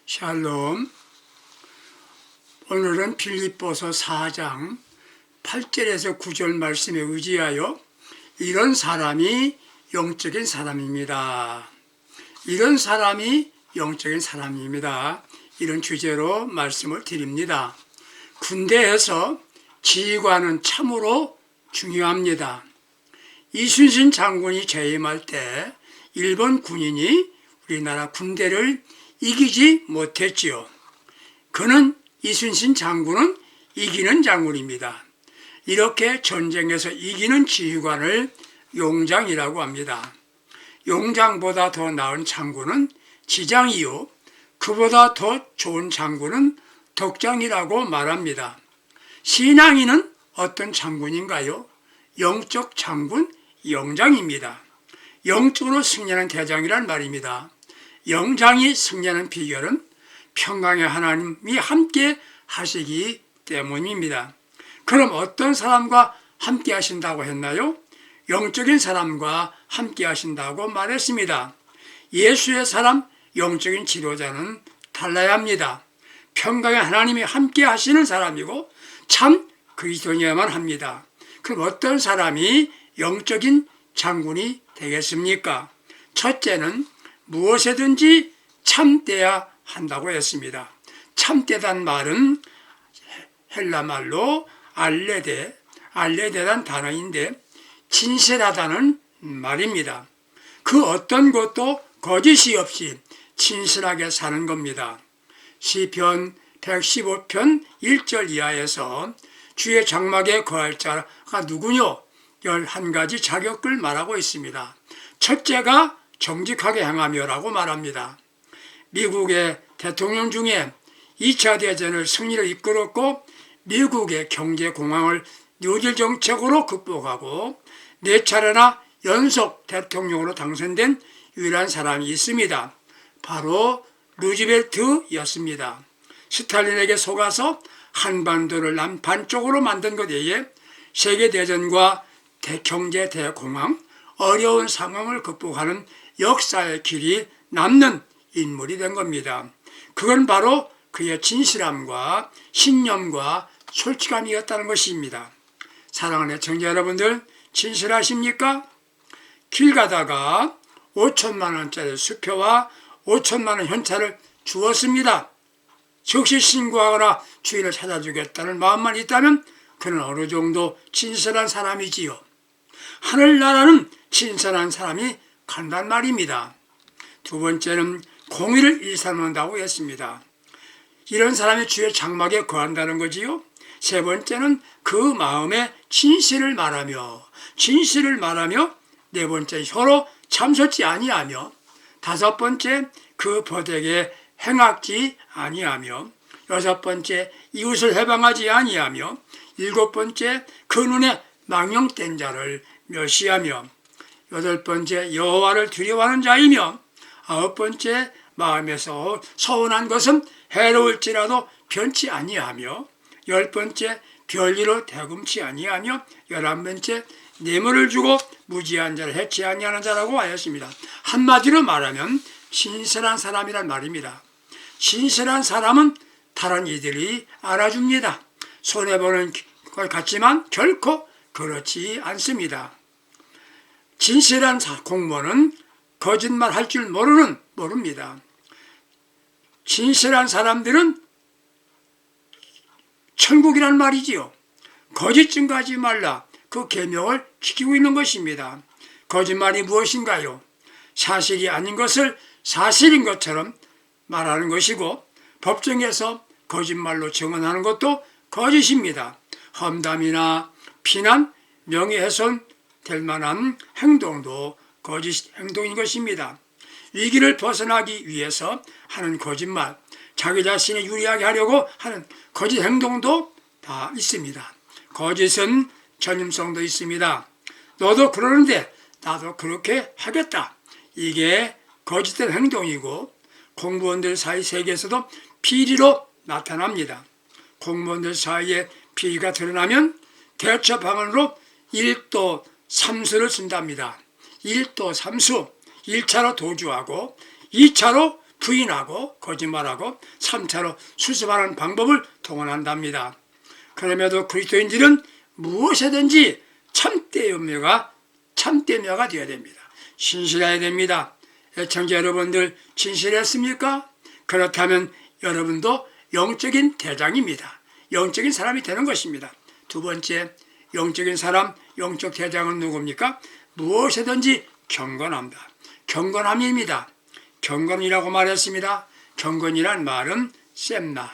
샬롬. 오늘은 빌립보서 4장 8절에서 9절 말씀에 의지하여 이런 사람이 영적인 사람입니다. 이런 사람이 영적인 사람입니다. 이런 주제로 말씀을 드립니다. 군대에서 지휘관은 참으로 중요합니다. 이순신 장군이 재임할 때 일본 군인이 우리나라 군대를 이기지 못했지요. 그는 이순신 장군은 이기는 장군입니다. 이렇게 전쟁에서 이기는 지휘관을 용장이라고 합니다. 용장보다 더 나은 장군은 지장이요, 그보다 더 좋은 장군은 덕장이라고 말합니다. 신앙인은 어떤 장군인가요? 영적 장군, 영장입니다. 영적으로 승리하는 대장이란 말입니다. 영장이 승리하는 비결은 평강의 하나님이 함께 하시기 때문입니다. 그럼 어떤 사람과 함께 하신다고 했나요? 영적인 사람과 함께 하신다고 말했습니다. 예수의 사람, 영적인 지도자는 달라야 합니다. 평강의 하나님이 함께 하시는 사람이고 참 그리스도여야만 합니다. 그럼 어떤 사람이 영적인 장군이 되겠습니까? 첫째는 무엇에든지 참되어야 한다고 했습니다. 참되다는 말은 헬라 말로 알레데란 단어인데 진실하다는 말입니다. 그 어떤 것도 거짓이 없이 진실하게 사는 겁니다. 시편 115편 1절 이하에서 주의 장막에 거할 자가 누구뇨? 11가지 자격을 말하고 있습니다. 첫째가 정직하게 행하며라고 말합니다. 미국의 대통령 중에 2차 대전을 승리로 이끌었고 미국의 경제 공황을 뉴딜 정책으로 극복하고 4차례나 연속 대통령으로 당선된 유일한 사람이 있습니다. 바로 루즈벨트였습니다. 스탈린에게 속아서 한반도를 남반쪽으로 만든 것 외에 세계대전과 경제 대공황, 어려운 상황을 극복하는 역사의 길이 남는 인물이 된 겁니다. 그건 바로 그의 진실함과 신념과 솔직함이었다는 것입니다. 사랑하는 애청자 여러분들, 진실하십니까? 길 가다가 5천만 원짜리 수표와 5천만 원 현찰을 주었습니다. 즉시 신고하거나 주인을 찾아주겠다는 마음만 있다면 그는 어느 정도 진실한 사람이지요. 하늘나라는 진실한 사람이 간단 말입니다. 두 번째는 공의를 일삼는다고 했습니다. 이런 사람이 주의 장막에 거한다는 거지요. 세 번째는 그 마음에 진실을 말하며 네 번째 혀로 참설지 아니하며 다섯 번째 그 버덕에 행악지 아니하며 여섯 번째 이웃을 해방하지 아니하며 일곱 번째 그 눈에 망령된 자를 멸시하며 여덟 번째 여호와를 두려워하는 자이며 아홉 번째 마음에서 서운한 것은 해로울지라도 변치 아니하며 열 번째 별일로 대금치 아니하며 11번째 뇌물을 주고 무지한 자를 해치 아니하는 자라고 하였습니다. 한마디로 말하면 신실한 사람이란 말입니다. 신실한 사람은 다른 이들이 알아줍니다. 손해보는 것 같지만 결코 그렇지 않습니다. 진실한 공무원은 거짓말 할 줄 모릅니다. 진실한 사람들은 천국이란 말이지요. 거짓 증거하지 말라. 그 계명을 지키고 있는 것입니다. 거짓말이 무엇인가요? 사실이 아닌 것을 사실인 것처럼 말하는 것이고 법정에서 거짓말로 증언하는 것도 거짓입니다. 험담이나 비난, 명예훼손 될 만한 행동도 거짓 행동인 것입니다. 위기를 벗어나기 위해서 하는 거짓말, 자기 자신이 유리하게 하려고 하는 거짓 행동도 다 있습니다. 거짓은 전임성도 있습니다. 너도 그러는데 나도 그렇게 하겠다. 이게 거짓된 행동이고 공무원들 사이 세계에서도 비리로 나타납니다. 공무원들 사이에 비리가 드러나면 대처 방안으로 1도 3수를 쓴답니다. 1도 3수, 1차로 도주하고 2차로 부인하고 거짓말하고 3차로 수습하는 방법을 동원한답니다. 그럼에도 그리스도인들은 무엇이든지 참되며가 되어야 됩니다. 신실해야 됩니다. 애청자 여러분들 진실했습니까? 그렇다면 여러분도 영적인 대장입니다. 영적인 사람이 되는 것입니다. 두 번째, 영적인 사람, 영적 대장은 누굽니까? 무엇이든지 경건합니다. 경건함입니다. 경건이라고 말했습니다. 경건이란 말은 셈나,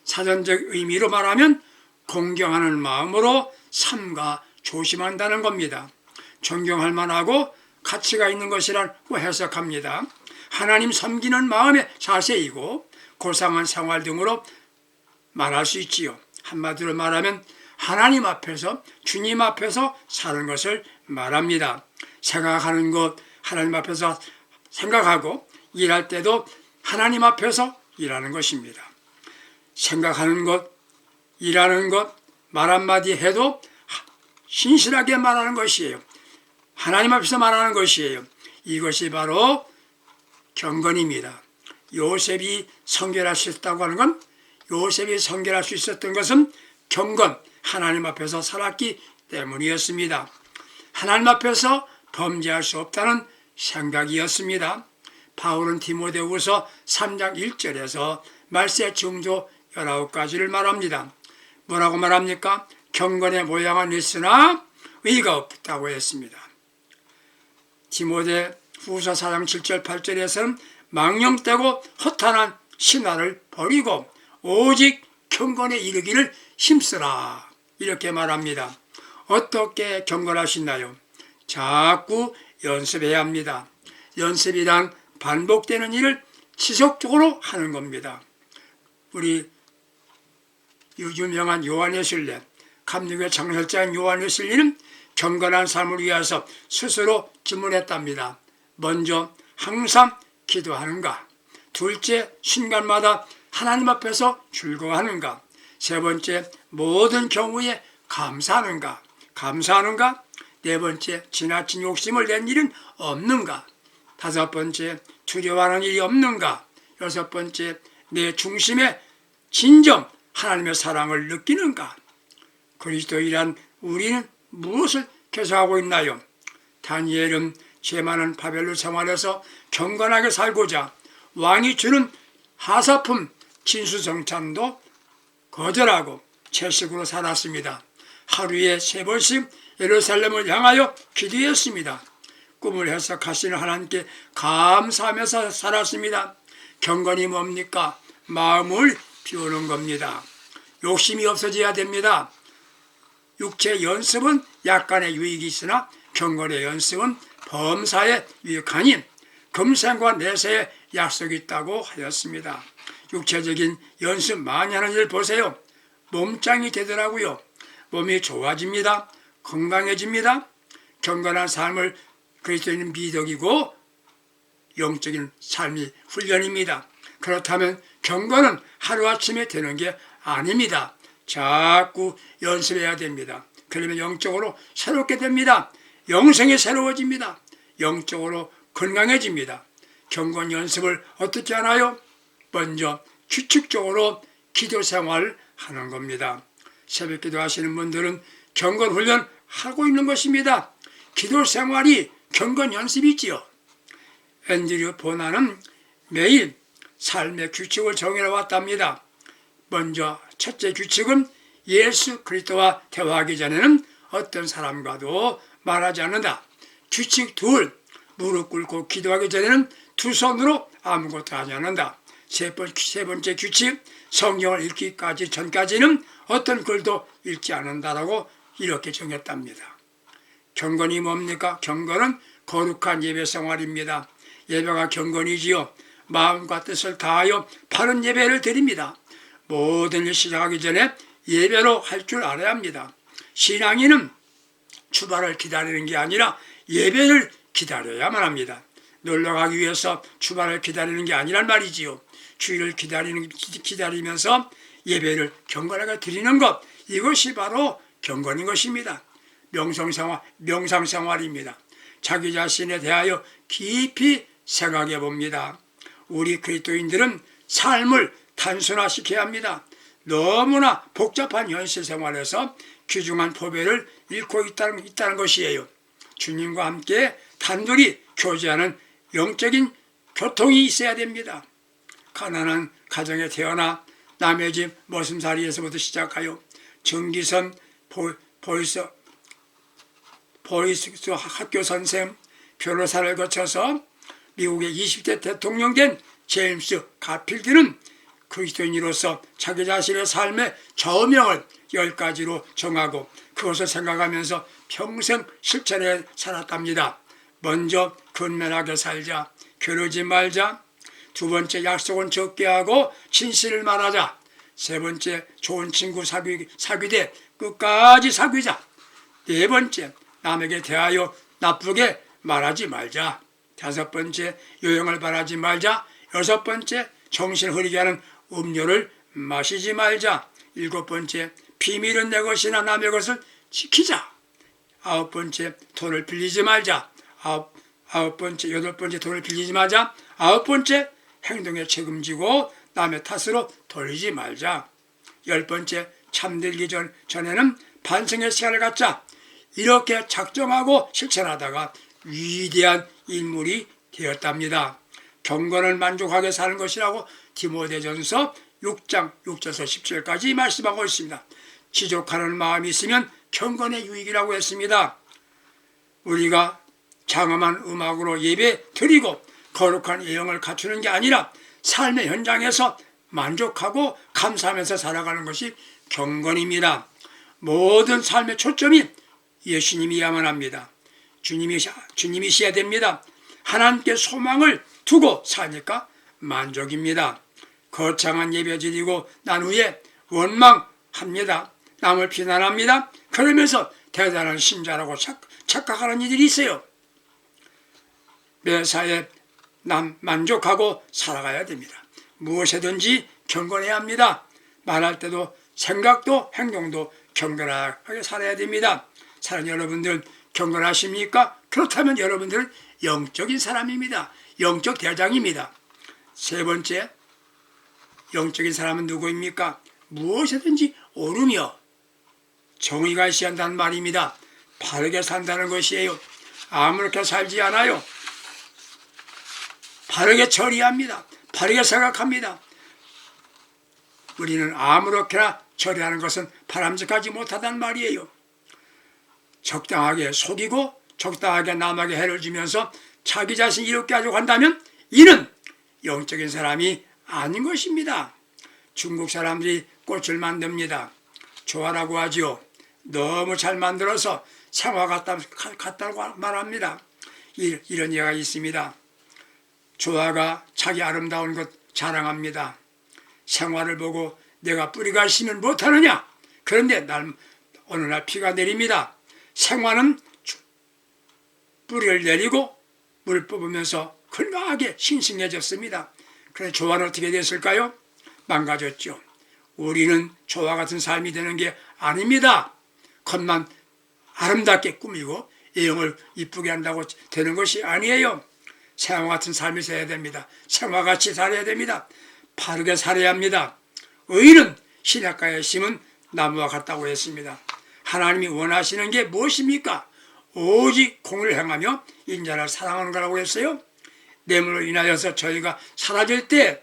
사전적 의미로 말하면 공경하는 마음으로 삼가 조심한다는 겁니다. 존경할 만하고 가치가 있는 것이라고 해석합니다. 하나님 섬기는 마음의 자세이고 고상한 생활 등으로 말할 수 있지요. 한마디로 말하면 하나님 앞에서, 주님 앞에서 사는 것을 말합니다. 생각하는 것, 하나님 앞에서 생각하고 일할 때도 하나님 앞에서 일하는 것입니다. 생각하는 것, 일하는 것, 말 한마디 해도 신실하게 말하는 것이에요. 하나님 앞에서 말하는 것이에요. 이것이 바로 경건입니다. 요셉이 성결할 수 있었다고 하는 건, 요셉이 성결할 수 있었던 것은 경건, 하나님 앞에서 살았기 때문이었습니다. 하나님 앞에서 범죄할 수 없다는 생각이었습니다. 바울은 디모데후서 3장 1절에서 말세 증조 19가지를 말합니다. 뭐라고 말합니까? 경건의 모양은 있으나 의가 없다고 했습니다. 디모데후서 4장 7절 8절에서는 망령되고 허탄한 신화를 버리고 오직 경건에 이르기를 힘쓰라, 이렇게 말합니다. 어떻게 경건하시나요? 자꾸 연습해야 합니다. 연습이란 반복되는 일을 지속적으로 하는 겁니다. 우리 유명한 요한웨슬리, 감리교회 창설자인 요한웨슬리는 경건한 삶을 위해서 스스로 질문했답니다. 먼저 항상 기도하는가? 둘째, 순간마다 하나님 앞에서 즐거워하는가? 세 번째, 모든 경우에 감사하는가? 네 번째, 지나친 욕심을 낸 일은 없는가? 다섯 번째, 두려워하는 일이 없는가? 여섯 번째, 내 중심에 진정 하나님의 사랑을 느끼는가? 그리스도인이란 우리는 무엇을 계속하고 있나요? 다니엘은 죄 많은 바벨론 생활에서 경건하게 살고자 왕이 주는 하사품 진수성찬도 거절하고 채식으로 살았습니다. 하루에 3번씩 예루살렘을 향하여 기도했습니다. 꿈을 해석하시는 하나님께 감사하면서 살았습니다. 경건이 뭡니까? 마음을 비우는 겁니다. 욕심이 없어져야 됩니다. 육체 연습은 약간의 유익이 있으나 경건의 연습은 범사에 유익하니 금생과 내세에 약속이 있다고 하였습니다. 육체적인 연습 많이 하는 일 보세요. 몸짱이 되더라고요. 몸이 좋아집니다. 건강해집니다. 경건한 삶을 그리스도인은 미덕이고 영적인 삶이 훈련입니다. 그렇다면 경건은 하루아침에 되는 게 아닙니다. 자꾸 연습해야 됩니다. 그러면 영적으로 새롭게 됩니다. 영성이 새로워집니다. 영적으로 건강해집니다. 경건 연습을 어떻게 하나요? 먼저 규칙적으로 기도 생활을 하는 겁니다. 새벽 기도 하시는 분들은 경건 훈련 하고 있는 것입니다. 기도 생활이 경건 연습이지요. 앤드류 보나는 매일 삶의 규칙을 정해 왔답니다. 먼저 첫째 규칙은 예수 그리스도와 대화하기 전에는 어떤 사람과도 말하지 않는다. 규칙 둘, 무릎 꿇고 기도하기 전에는 두 손으로 아무것도 하지 않는다. 세 번째 규칙, 성경을 읽기까지 전까지는 어떤 글도 읽지 않는다라고 이렇게 정했답니다. 경건이 뭡니까? 경건은 거룩한 예배 생활입니다. 예배가 경건이지요. 마음과 뜻을 다하여 바른 예배를 드립니다. 모든 일 시작하기 전에 예배로 할 줄 알아야 합니다. 신앙인은 주말을 기다리는 게 아니라 예배를 기다려야만 합니다. 놀러가기 위해서 주말을 기다리는 게 아니란 말이지요. 주일을 기다리면서 예배를 경건하게 드리는 것, 이것이 바로 경건인 것입니다. 명상생활입니다. 자기 자신에 대하여 깊이 생각해 봅니다. 우리 그리스도인들은 삶을 단순화시켜야 합니다. 너무나 복잡한 현실 생활에서 귀중한 보배를 잃고 있다는 것이에요. 주님과 함께 단둘이 교제하는 영적인 교통이 있어야 됩니다. 가난한 가정에 태어나 남의 집 머슴살이에서부터 시작하여 전기선, 보이스 학교 선생, 변호사를 거쳐서 미국의 20대 대통령 된 제임스 가필드는 그리스도인으로서 자기 자신의 삶의 저명을 10가지로 정하고 그것을 생각하면서 평생 실천해 살았답니다. 먼저 근면하게 살자, 게으르지 말자. 두 번째, 약속은 적게 하고 진실을 말하자. 세 번째, 좋은 친구 사귀되 끝까지 사귀자. 네 번째, 남에게 대하여 나쁘게 말하지 말자. 다섯 번째, 요행을 바라지 말자. 여섯 번째, 정신을 흐리게 하는 음료를 마시지 말자. 일곱 번째, 비밀은 내 것이나 남의 것을 지키자. 아홉 번째, 돈을 빌리지 말자. 여덟 번째, 돈을 빌리지 말자. 아홉 번째, 행동에 책임지고 남의 탓으로 돌리지 말자. 열 번째, 잠들기 전에는 반성의 시간을 갖자. 이렇게 작정하고 실천하다가 위대한 인물이 되었답니다. 경건을 만족하게 사는 것이라고 디모데전서 6장 6절에서 10절까지 말씀하고 있습니다. 지족하는 마음이 있으면 경건의 유익이라고 했습니다. 우리가 장엄한 음악으로 예배 드리고 거룩한 예형을 갖추는 게 아니라 삶의 현장에서 만족하고 감사하면서 살아가는 것이 경건입니다. 모든 삶의 초점이 예수님이야만 합니다. 주님이셔야 됩니다. 하나님께 소망을 두고 사니까 만족입니다. 거창한 예배 드리고 난 후에 원망합니다. 남을 비난합니다. 그러면서 대단한 신자라고 착각하는 이들이 있어요. 매사에 만족하고 살아가야 됩니다. 무엇이든지 경건해야 합니다. 말할 때도 생각도 행동도 경건하게 살아야 됩니다. 사랑하는 여러분들, 경건하십니까? 그렇다면 여러분들은 영적인 사람입니다. 영적 대장입니다. 세 번째, 영적인 사람은 누구입니까? 무엇이든지 옳으며 정의가 있어야 한다는 말입니다. 바르게 산다는 것이에요. 아무렇게 살지 않아요. 바르게 처리합니다. 바르게 생각합니다. 우리는 아무렇게나 처리하는 것은 바람직하지 못하단 말이에요. 적당하게 속이고 적당하게 남에게 해를 주면서 자기 자신 이롭게 하려고 한다면 이는 영적인 사람이 아닌 것입니다. 중국 사람들이 꽃을 만듭니다. 조화라고 하지요. 너무 잘 만들어서 생화 같다고 말합니다. 이런 예가 있습니다. 조화가 자기 아름다운 것 자랑합니다. 생화를 보고 내가 뿌리가 있으면 못하느냐? 그런데 어느 날 비가 내립니다. 생화는 뿌리를 내리고 물 뽑으면서 건강하게 싱싱해졌습니다. 그래서 조화는 어떻게 됐을까요? 망가졌죠. 우리는 조화 같은 삶이 되는 게 아닙니다. 겉만 아름답게 꾸미고 예형을 이쁘게 한다고 되는 것이 아니에요. 생화 같은 삶이 되어야 됩니다. 생화같이 살아야 됩니다. 바르게 살아야 합니다. 의인은 시냇가에 심은 나무와 같다고 했습니다. 하나님이 원하시는 게 무엇입니까? 오직 공을 행하며 인자를 사랑하는 거라고 했어요. 뇌물로 인하여서 저희가 사라질 때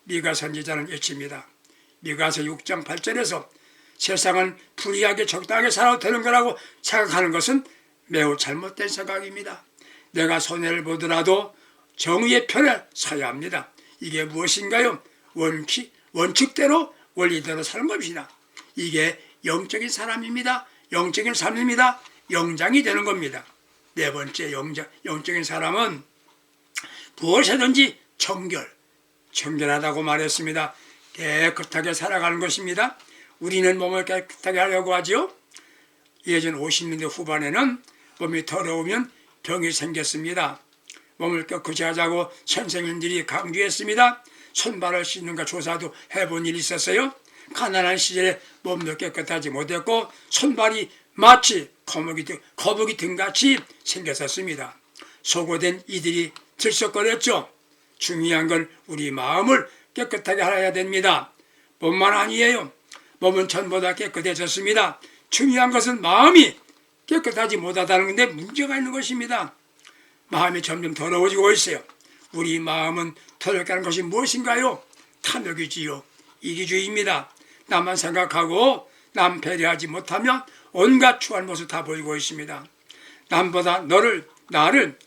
미가 선지자는 외칩니다. 미가서 6장 8절에서 세상은 불의하게 적당하게 살아도 되는 거라고 생각하는 것은 매우 잘못된 생각입니다. 내가 손해를 보더라도 정의의 편에 서야 합니다. 이게 무엇인가요? 원칙대로 원리대로 사는 것입니다. 이게 영적인 사람입니다. 영적인 삶입니다. 영장이 되는 겁니다. 네 번째, 영적인 사람은 무엇이든지 정결하다고 말했습니다. 깨끗하게 살아가는 것입니다. 우리는 몸을 깨끗하게 하려고 하죠. 예전 50년대 후반에는 몸이 더러우면 병이 생겼습니다. 몸을 깨끗이 하자고 선생님들이 강조했습니다. 손발을 씻는 거 조사도 해본 일이 있었어요. 가난한 시절에 몸도 깨끗하지 못했고 손발이 마치 거북이 등같이 생겼었습니다. 소고된 이들이 들썩거렸죠. 중요한 건 우리 마음을 깨끗하게 해야 됩니다. 몸만 아니에요. 몸은 전보다 깨끗해졌습니다. 중요한 것은 마음이 깨끗하지 못하다는 건데 문제가 있는 것입니다. 마음이 점점 더러워지고 있어요. 우리 마음은 더럽게 하는 것이 무엇인가요? 탐욕이지요. 이기주의입니다. 나만 생각하고 남 배려하지 못하면 온갖 추한 모습 다 보이고 있습니다. 남보다 나를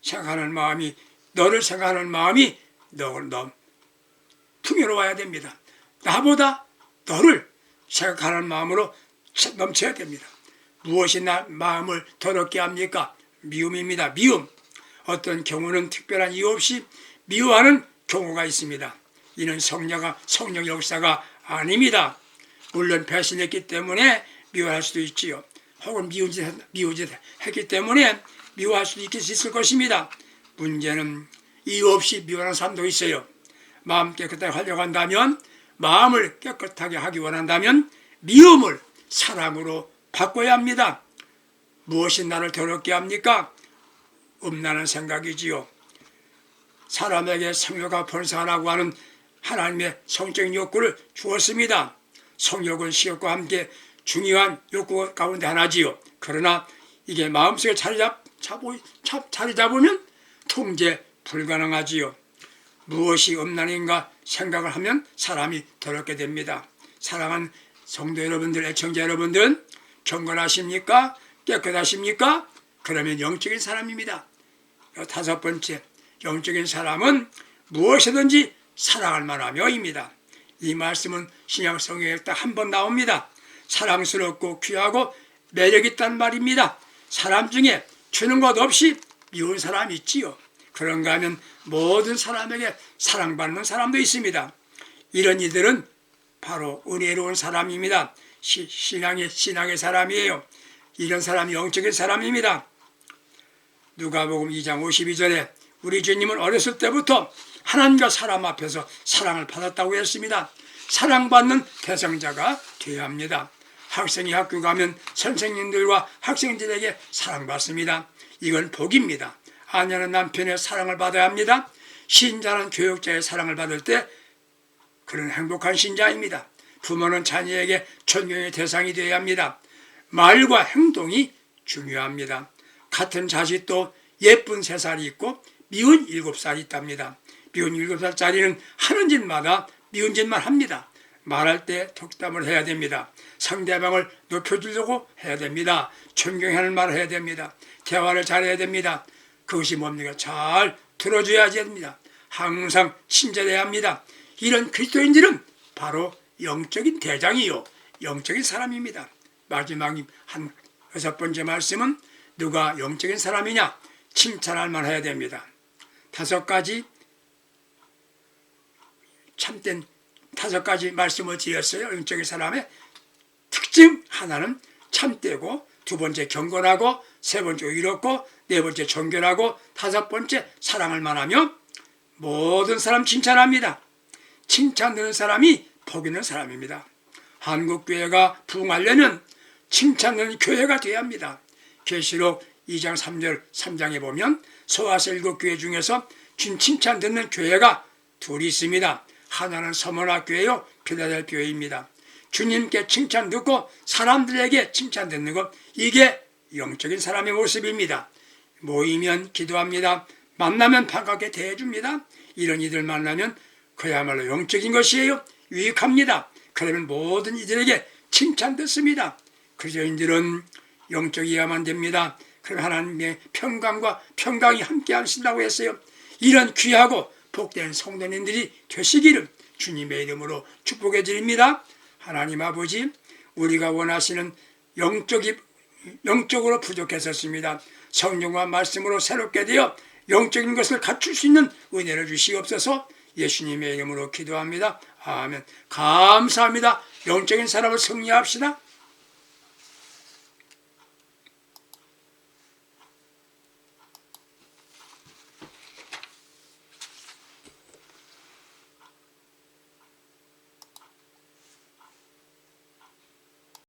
생각하는 마음이, 너를 생각하는 마음이 너 풍요로워야 됩니다. 나보다 너를 생각하는 마음으로 넘쳐야 됩니다. 무엇이 나 마음을 더럽게 합니까? 미움입니다. 미움. 어떤 경우는 특별한 이유 없이 미워하는 경우가 있습니다. 이는 성령 역사가 아닙니다. 물론 배신했기 때문에 미워할 수도 있지요. 혹은 미우짓 했기 때문에 미워할 수도 있을 것입니다. 문제는 이유 없이 미워하는 사람도 있어요. 마음 깨끗하게 하려고 한다면, 마음을 깨끗하게 하기 원한다면 미움을 사랑으로 바꿔야 합니다. 무엇이 나를 더럽게 합니까? 음란한 생각이지요. 사람에게 성욕과 번성하라고 하는 하나님의 성적인 욕구를 주었습니다. 성욕은 식욕과 함께 중요한 욕구 가운데 하나지요. 그러나 이게 마음속에 자리 잡으면 통제 불가능하지요. 무엇이 음란인가 생각을 하면 사람이 더럽게 됩니다. 사랑하는 성도 여러분들, 애청자 여러분들은 경건하십니까? 깨끗하십니까? 그러면 영적인 사람입니다. 다섯 번째, 영적인 사람은 무엇이든지 사랑할 만하며입니다. 이 말씀은 신약 성경에 딱 한 번 나옵니다. 사랑스럽고 귀하고 매력 있단 말입니다. 사람 중에 주는 것 없이 미운 사람이 있지요. 그런가 하면 모든 사람에게 사랑받는 사람도 있습니다. 이런 이들은 바로 은혜로운 사람입니다. 신앙의 사람이에요. 이런 사람이 영적인 사람입니다. 누가복음 2장 52절에 우리 주님은 어렸을 때부터 하나님과 사람 앞에서 사랑을 받았다고 했습니다. 사랑받는 대상자가 되어야 합니다. 학생이 학교 가면 선생님들과 학생들에게 사랑받습니다. 이건 복입니다. 아내는 남편의 사랑을 받아야 합니다. 신자는 교육자의 사랑을 받을 때 그런 행복한 신자입니다. 부모는 자녀에게 존경의 대상이 되어야 합니다. 말과 행동이 중요합니다. 같은 자식도 예쁜 3살이 있고 미운 7살이 있답니다. 미운 7살짜리는 하는 짓마다 미운 짓만 합니다. 말할 때 덕담을 해야 됩니다. 상대방을 높여주려고 해야 됩니다. 존경하는 말을 해야 됩니다. 대화를 잘해야 됩니다. 그것이 뭡니까? 잘 들어줘야 됩니다. 항상 친절해야 합니다. 이런 그리스도인들은 바로 영적인 대장이요, 영적인 사람입니다. 마지막 한 6번째 말씀은 누가 영적인 사람이냐? 칭찬할 만해야 됩니다. 5가지 참된 5가지 말씀을 드렸어요. 영적인 사람의 특징 하나는 참되고, 2번째 경건하고, 3번째 의롭고, 4번째 정결하고, 5번째 사랑을 말하며 모든 사람 칭찬합니다. 칭찬 듣는 사람이 복 있는 사람입니다. 한국교회가 부흥하려면 칭찬 듣는 교회가 되어야 합니다. 계시록 2장 3장에 보면 소아서 7교회 중에서 주님 칭찬 듣는 교회가 둘이 있습니다. 하나는 서머나교회요, 필라델피아입니다. 주님께 칭찬 듣고 사람들에게 칭찬 듣는 것, 이게 영적인 사람의 모습입니다. 모이면 기도합니다. 만나면 반갑게 대해줍니다. 이런 이들 만나면 그야말로 영적인 것이에요. 유익합니다. 그러면 모든 이들에게 칭찬 듣습니다. 그리스도인들은 영적이어야만 됩니다. 그럼 하나님의 평강과 평강이 함께 하신다고 했어요. 이런 귀하고 복된 성도님들이 되시기를 주님의 이름으로 축복해 드립니다. 하나님 아버지, 우리가 원하시는 영적으로 부족했었습니다. 성령과 말씀으로 새롭게 되어 영적인 것을 갖출 수 있는 은혜를 주시옵소서. 예수님의 이름으로 기도합니다. 아멘. 감사합니다. 영적인 사람을 승리합시다.